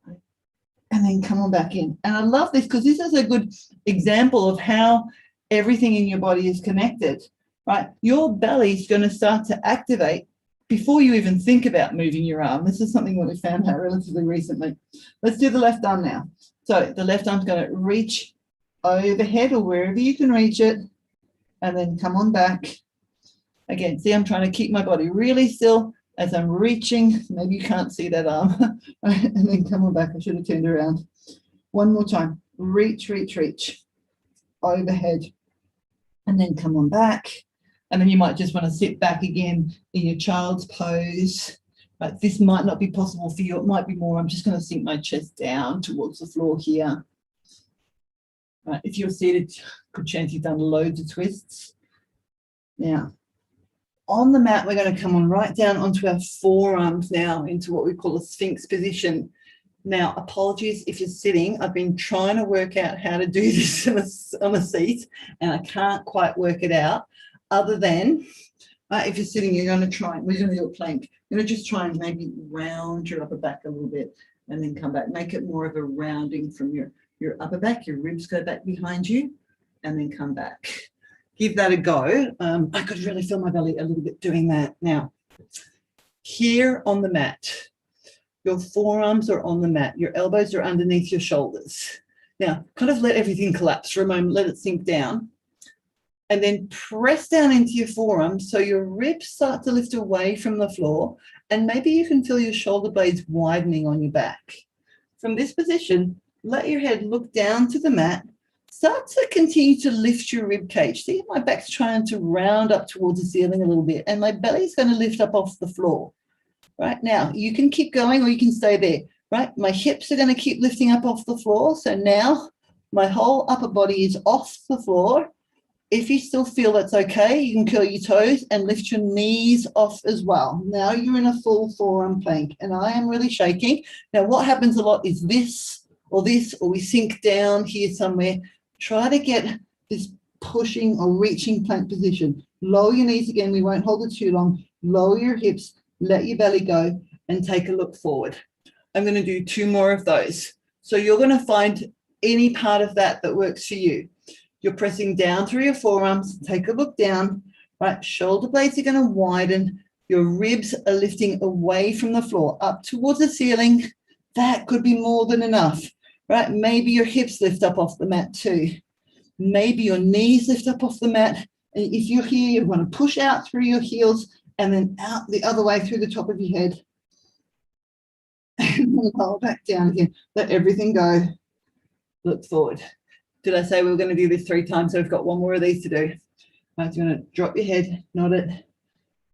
and then come on back in. And I love this because this is a good example of how everything in your body is connected, right? Your belly is going to start to activate before you even think about moving your arm. This is something that we found out relatively recently. Let's do the left arm now. So the left arm's going to reach overhead or wherever you can reach it and then come on back. Again, see, I'm trying to keep my body really still as I'm reaching. Maybe you can't see that arm. Right? And then come on back. I should have turned around. One more time. Reach, reach, reach. Overhead. And then come on back. And then you might just want to sit back again in your child's pose. But this might not be possible for you. It might be more, I'm just going to sink my chest down towards the floor here. Right, if you're seated, good chance you've done loads of twists. Now, on the mat, we're going to come on right down onto our forearms now into what we call a Sphinx position. Now, apologies if you're sitting. I've been trying to work out how to do this on a seat, and I can't quite work it out other than if you're sitting, you're going to try, we're going to do a plank. You're going to just try and maybe round your upper back a little bit and then come back. Make it more of a rounding from your upper back. Your ribs go back behind you and then come back. Give that a go. I could really feel my belly a little bit doing that. Now, here on the mat, your forearms are on the mat. Your elbows are underneath your shoulders. Now, kind of let everything collapse for a moment. Let it sink down. And then press down into your forearms so your ribs start to lift away from the floor. And maybe you can feel your shoulder blades widening on your back. From this position, let your head look down to the mat. Start to continue to lift your rib cage. See, my back's trying to round up towards the ceiling a little bit, and my belly's going to lift up off the floor. Right now, you can keep going or you can stay there. Right, my hips are going to keep lifting up off the floor. So now my whole upper body is off the floor. If you still feel that's okay, you can curl your toes and lift your knees off as well. Now you're in a full forearm plank, and I am really shaking. Now what happens a lot is this, or we sink down here somewhere. Try to get this pushing or reaching plank position. Lower your knees again. We won't hold it too long. Lower your hips, let your belly go, and take a look forward. I'm going to do 2 more of those. So you're going to find any part of that works for you. You're pressing down through your forearms. Take a look down. Right, shoulder blades are going to widen. Your ribs are lifting away from the floor, up towards the ceiling. That could be more than enough. Right, maybe your hips lift up off the mat too. Maybe your knees lift up off the mat. And if you're here, you want to push out through your heels and then out the other way through the top of your head. And roll back down again. Let everything go. Look forward. Did I say we were going to do this 3 times? So we've got 1 more of these to do. Right, so you're going to drop your head, nod it,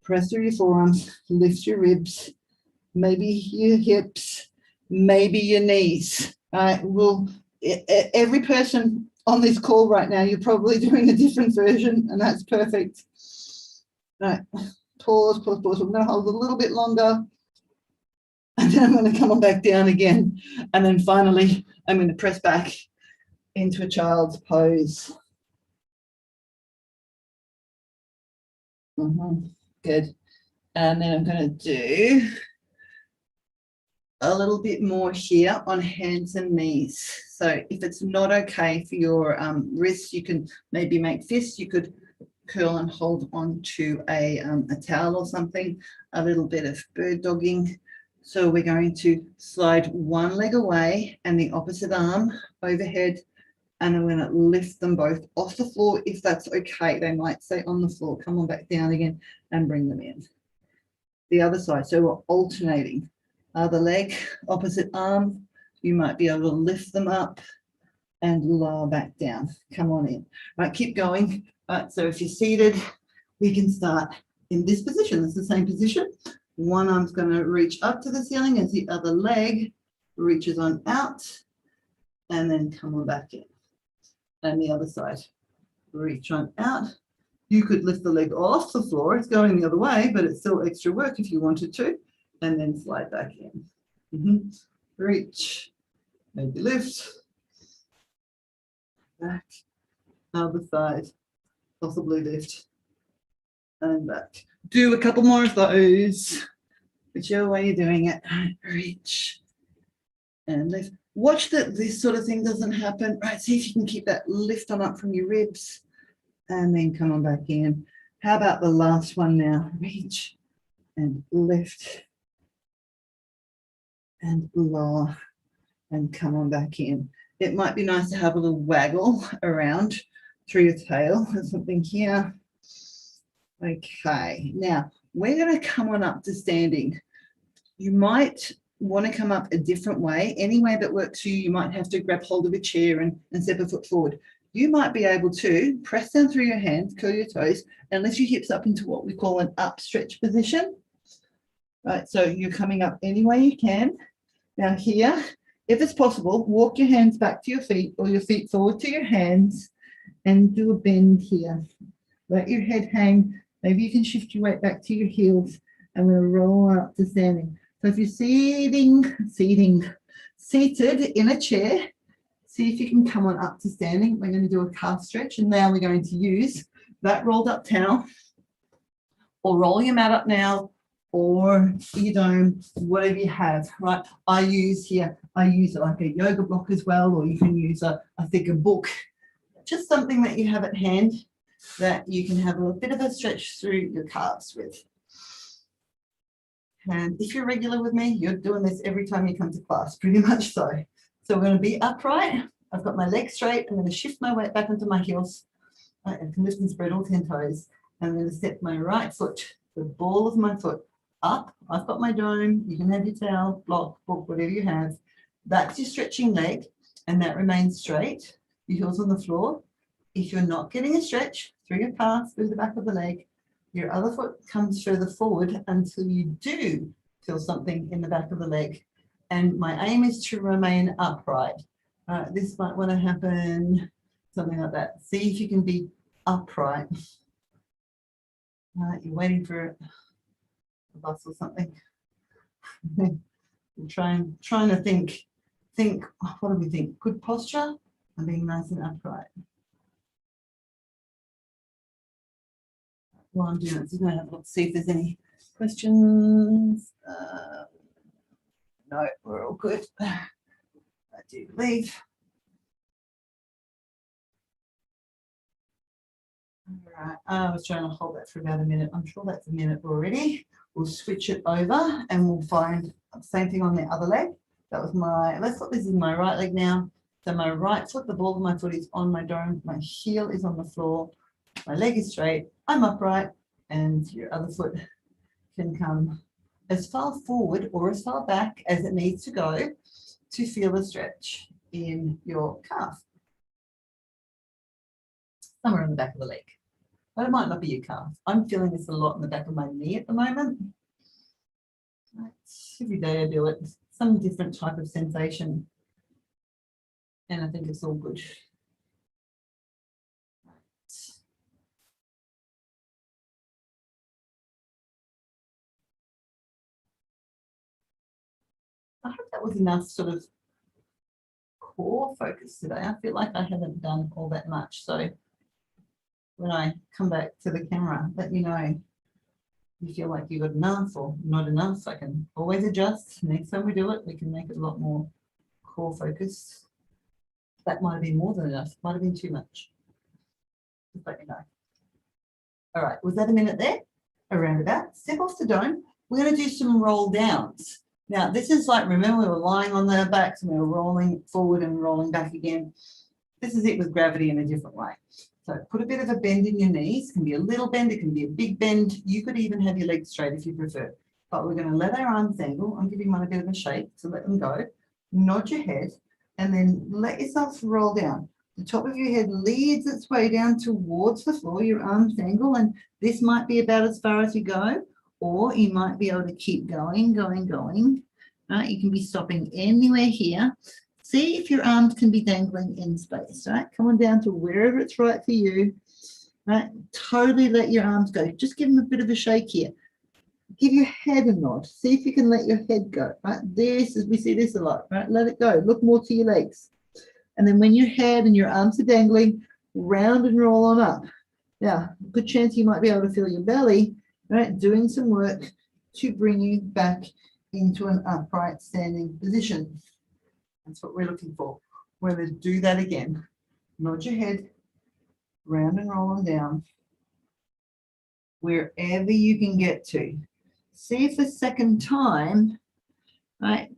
press through your forearms, lift your ribs, maybe your hips, maybe your knees. Right, every person on this call right now, you're probably doing a different version, and that's perfect. Right, pause. We're going to hold a little bit longer, and then I'm going to come on back down again, and then finally I'm going to press back into a child's pose. Good. And then I'm going to do a little bit more here on hands and knees. So if it's not okay for your wrists, you can maybe make fists. You could curl and hold on to a towel or something, a little bit of bird dogging. So we're going to slide one leg away and the opposite arm overhead, and I'm going to lift them both off the floor if that's okay. They might stay on the floor. Come on back down again and bring them in. The other side. So we're alternating. Other leg, opposite arm. You might be able to lift them up and lower back down. Come on in. Right, keep going. Right, so if you're seated, we can start in this position. It's the same position. One arm's going to reach up to the ceiling as the other leg reaches on out, and then come on back in. And the other side, reach on out. You could lift the leg off the floor. It's going the other way, but it's still extra work if you wanted to. And then slide back in. Reach, maybe lift, back, other side, possibly lift, and back. Do a couple more of those, whichever way you're doing it. Reach and lift. Watch that this sort of thing doesn't happen. Right, see if you can keep that lift on up from your ribs, and then come on back in. How about the last one now? Reach and lift and lower and come on back in. It might be nice to have a little waggle around through your tail. There's something here. Okay, now we're going to come on up to standing. You might want to come up a different way. Any way that works for you. You might have to grab hold of a chair and step a foot forward. You might be able to press down through your hands, curl your toes, and lift your hips up into what we call an up stretch position. Right, so you're coming up any way you can. Now here, if it's possible, walk your hands back to your feet or your feet forward to your hands and do a bend here. Let your head hang. Maybe you can shift your weight back to your heels, and we'll roll up to standing. So if you're seated in a chair, see if you can come on up to standing. We're going to do a calf stretch, and now we're going to use that rolled up towel, or roll your mat up now, or your dome, whatever you have, right? I use like a yoga block as well, or you can use a thicker book. just something that you have at hand that you can have a bit of a stretch through your calves with. And if you're regular with me, you're doing this every time you come to class, pretty much so. So we're going to be upright. I've got my legs straight. I'm going to shift my weight back onto my heels. I can lift and spread all 10 toes. I'm going to step my right foot, the ball of my foot, up. I've got my dome. You can have your towel, block, book, whatever you have. That's your stretching leg, and that remains straight. Your heels on the floor. If you're not getting a stretch through your calf, through the back of the leg, your other foot comes further forward until you do feel something in the back of the leg. And my aim is to remain upright. This might want to happen, something like that. See if you can be upright. You're waiting for a bus or something. I'm trying to think, what do we think? Good posture and being nice and upright. While I'm doing it, just going to have a look, see if there's any questions. No, we're all good. I do believe. All right, I was trying to hold that for about a minute. I'm sure that's a minute already. We'll switch it over and we'll find the same thing on the other leg. That was my, let's look, this is my right leg now. So my right foot, the ball of my foot is on my dome. My heel is on the floor. My leg is straight. I'm upright, and your other foot can come as far forward or as far back as it needs to go to feel a stretch in your calf. Somewhere on the back of the leg. But it might not be your calf. I'm feeling this a lot in the back of my knee at the moment. Right. Every day I do it, some different type of sensation. And I think it's all good. I hope that was enough sort of core focus today. I feel like I haven't done all that much. So when I come back to the camera, let me know you feel like you got enough or not enough. I can always adjust. Next time we do it, we can make it a lot more core focused. That might have been more than enough, might have been too much. Just let me know. All right, was that a minute there? Around about. Step off the dome. We're going to do some roll downs. Now, this is like, remember we were lying on their backs and we were rolling forward and rolling back again. This is it with gravity in a different way. So put a bit of a bend in your knees. It can be a little bend, it can be a big bend. You could even have your legs straight if you prefer. But we're going to let our arms angle. I'm giving mine a bit of a shake, so let them go. Nod your head and then let yourself roll down. The top of your head leads its way down towards the floor, your arms angle, and this might be about as far as you go, or you might be able to keep going. Right? You can be stopping anywhere here. See if your arms can be dangling in space, right? Come on down to wherever it's right for you, right? Totally let your arms go. Just give them a bit of a shake here. Give your head a nod. See if you can let your head go, right? This is, we see this a lot, right? Let it go. Look more to your legs. And then when your head and your arms are dangling, round and roll on up. Now, good chance you might be able to feel your belly, right? Doing some work to bring you back into an upright standing position. That's what we're looking for. We're going to do that again. Nod your head, round and roll on down, wherever you can get to. See if the second time, right,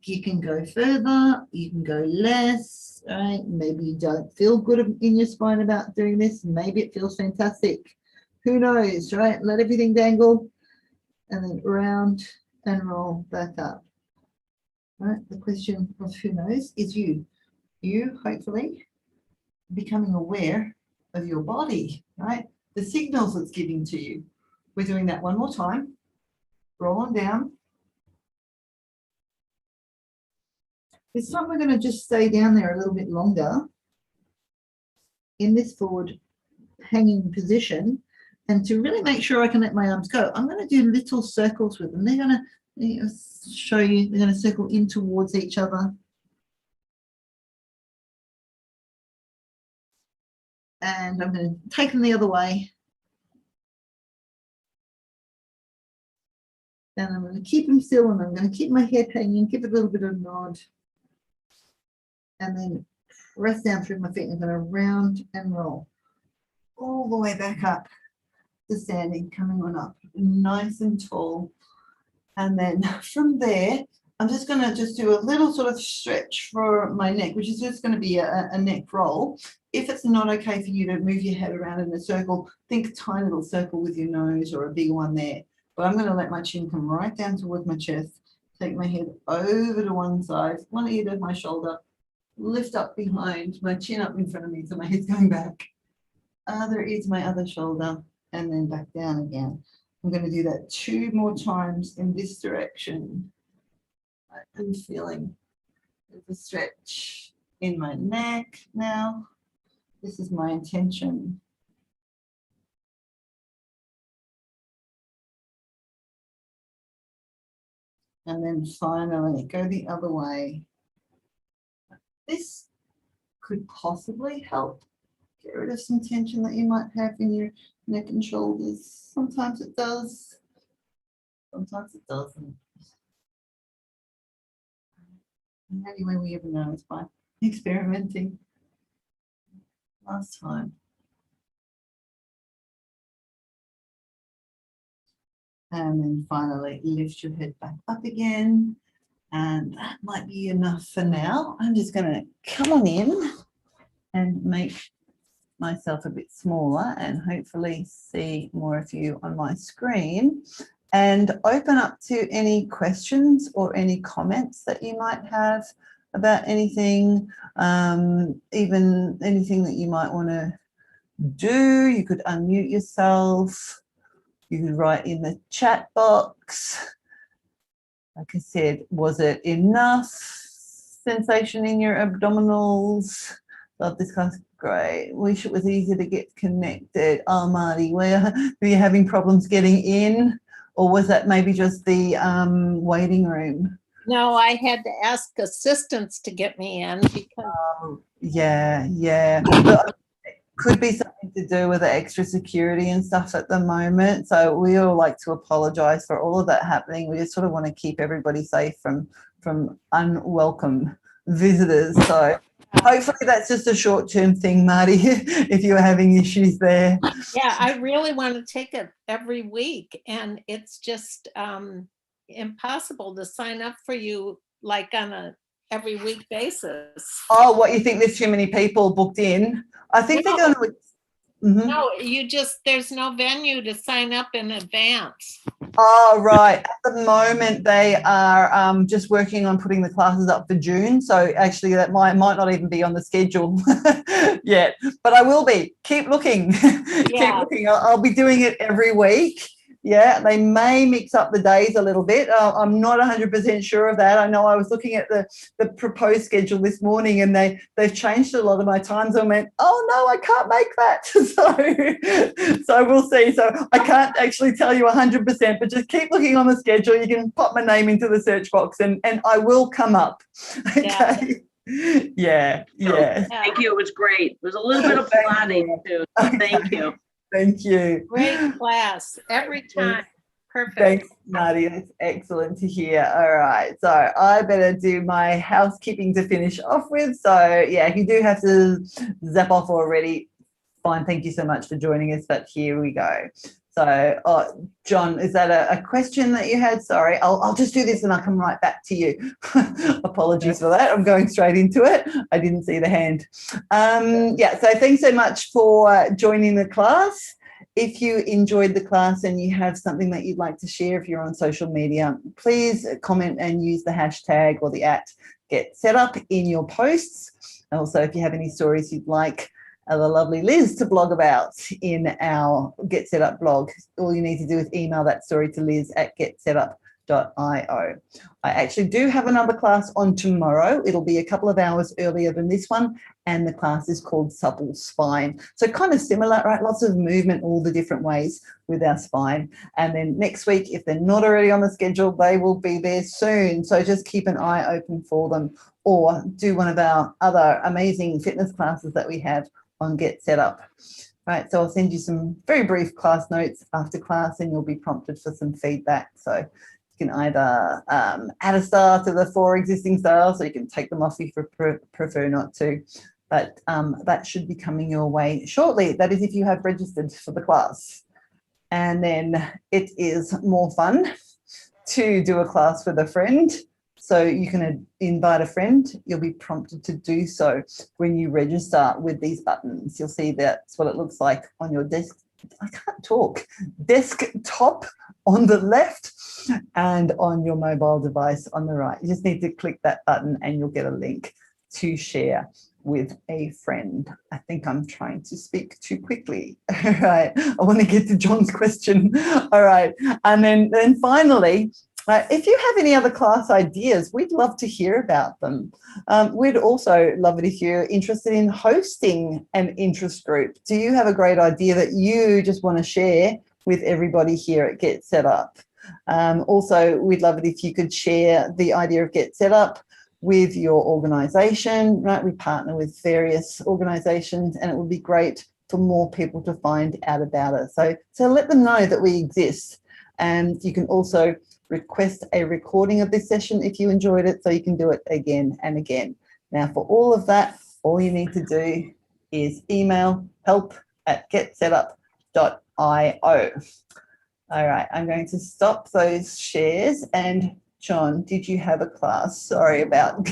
you can go further, you can go less, right? Maybe you don't feel good in your spine about doing this. Maybe it feels fantastic. Who knows, right? Let everything dangle and then round and roll back up. Right? The question of who knows is you. You hopefully becoming aware of your body, right? The signals it's giving to you. We're doing that one more time. Roll on down. This time we're going to just stay down there a little bit longer in this forward hanging position. And to really make sure I can let my arms go, I'm going to do little circles with them. They're going to show you, they're going to circle in towards each other. And I'm going to take them the other way. And I'm going to keep them still, and I'm going to keep my head hanging, give it a little bit of a nod. And then press down through my feet. I'm going to round and roll all the way back up to standing, coming on up, nice and tall. And then from there, I'm just going to just do a little sort of stretch for my neck, which is just going to be a neck roll. If it's not okay for you to move your head around in a circle, think a tiny little circle with your nose or a big one there. But I'm going to let my chin come right down towards my chest, take my head over to one side, one ear to my shoulder, lift up behind, my chin up in front of me so my head's going back. Other ear to my other shoulder, and then back down again. I'm going to do that 2 more times in this direction. I'm feeling the stretch in my neck now. This is my intention. And then finally go the other way. This could possibly help get rid of some tension that you might have in your neck and shoulders. Sometimes it does, sometimes it doesn't. And the only way we ever know is by experimenting. Last time. And then finally lift your head back up again. And that might be enough for now. I'm just going to come on in and make myself a bit smaller and hopefully see more of you on my screen, and open up to any questions or any comments that you might have about anything, even anything that you might want to do. You could unmute yourself. You could write in the chat box. Like I said, was it enough sensation in your abdominals? Love this class. Great. Wish it was easier to get connected. Oh, Marty, were you having problems getting in? Or was that maybe just the waiting room? No, I had to ask assistants to get me in because Yeah. But it could be something to do with the extra security and stuff at the moment. So we all like to apologise for all of that happening. We just sort of want to keep everybody safe from unwelcome visitors. So hopefully that's just a short-term thing, Marty, if you're having issues there. yeah, I really want to take it every week, and it's just impossible to sign up for you like on a every week basis. Oh, what, you think there's too many people booked in? I think No. they're going to... No, there's no venue to sign up in advance. Oh, right. At the moment, they are just working on putting the classes up for June. So actually that might not even be on the schedule yet, but I will be. Keep looking. Keep looking. I'll be doing it every week. Yeah, they may mix up the days a little bit. I'm not 100% sure of that. I know I was looking at the proposed schedule this morning, and they've changed a lot of my times. I went, oh no, I can't make that. So we'll see. So I can't actually tell you 100%, but just keep looking on the schedule. You can pop my name into the search box, and I will come up. Okay. Yeah. Thank you. It was great. It was a little bit of plotting too. So thank you. Thank you. Great class every time. Perfect. Thanks, Nadia. It's excellent to hear. All right. So I better do my housekeeping to finish off with. So yeah, if you do have to zap off already, fine. Thank you so much for joining us. But here we go. So, John, is that a question that you had? Sorry, I'll just do this and I'll come right back to you. Apologies for that. I'm going straight into it. I didn't see the hand. Yeah, so thanks so much for joining the class. If you enjoyed the class and you have something that you'd like to share, if you're on social media, please comment and use the hashtag or the @GetSetUp in your posts. Also, if you have any stories you'd like the lovely Liz to blog about in our Get Set Up blog, all you need to do is email that story to liz@getsetup.io. I actually do have another class on tomorrow. It'll be a couple of hours earlier than this one, and the class is called Supple Spine. So kind of similar, right? Lots of movement, all the different ways with our spine. And then next week, if they're not already on the schedule, they will be there soon. So just keep an eye open for them, or do one of our other amazing fitness classes that we have on Get Set Up. Right, so I'll send you some very brief class notes after class, and you'll be prompted for some feedback. So you can either add a star to the 4 existing stars, so you can take them off if you prefer not to. but that should be coming your way shortly. That is if you have registered for the class. And then it is more fun to do a class with a friend. So you can invite a friend. You'll be prompted to do so when you register with these buttons. You'll see that's what it looks like on your desk. I can't talk. Desktop on the left and on your mobile device on the right. You just need to click that button and you'll get a link to share with a friend. I think I'm trying to speak too quickly. All right. I want to get to John's question. All right. And then finally, if you have any other class ideas, we'd love to hear about them. We'd also love it if you're interested in hosting an interest group. Do you have a great idea that you just want to share with everybody here at Get Set Up? Also, we'd love it if you could share the idea of Get Set Up with your organisation, right? We partner with various organisations and it would be great for more people to find out about it. So let them know that we exist. And you can also request a recording of this session if you enjoyed it, so you can do it again and again. Now, for all of that, all you need to do is email help@getsetup.io. All right, I'm going to stop those shares. And John, did you have a class? Sorry about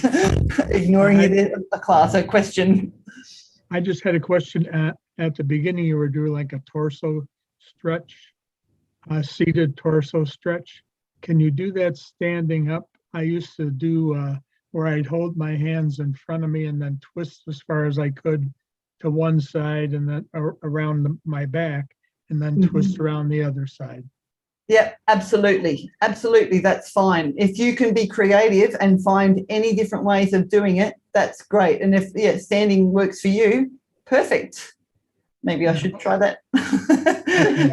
ignoring a class, a question. I just had a question at the beginning. You were doing like a torso stretch, a seated torso stretch. Can you do that standing up? I used to do where I'd hold my hands in front of me and then twist as far as I could to one side and then around my back and then twist around the other side. Yeah, absolutely. Absolutely. That's fine. If you can be creative and find any different ways of doing it, that's great. And if standing works for you, perfect. Maybe I should try that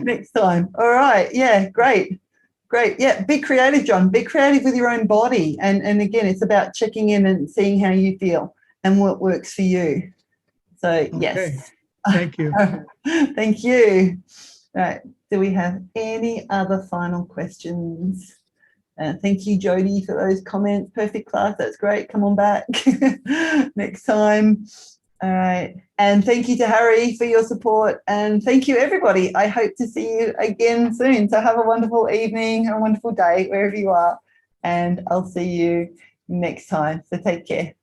next time. All right. Yeah, great. Great. Yeah, be creative, John. Be creative with your own body. And again, it's about checking in and seeing how you feel and what works for you. So, yes. Okay. Thank you. Thank you. All right. Do we have any other final questions? Thank you, Jody, for those comments. Perfect class. That's great. Come on back next time. All right. And thank you to Harry for your support. And thank you, everybody. I hope to see you again soon. So have a wonderful evening, a wonderful day, wherever you are. And I'll see you next time. So take care.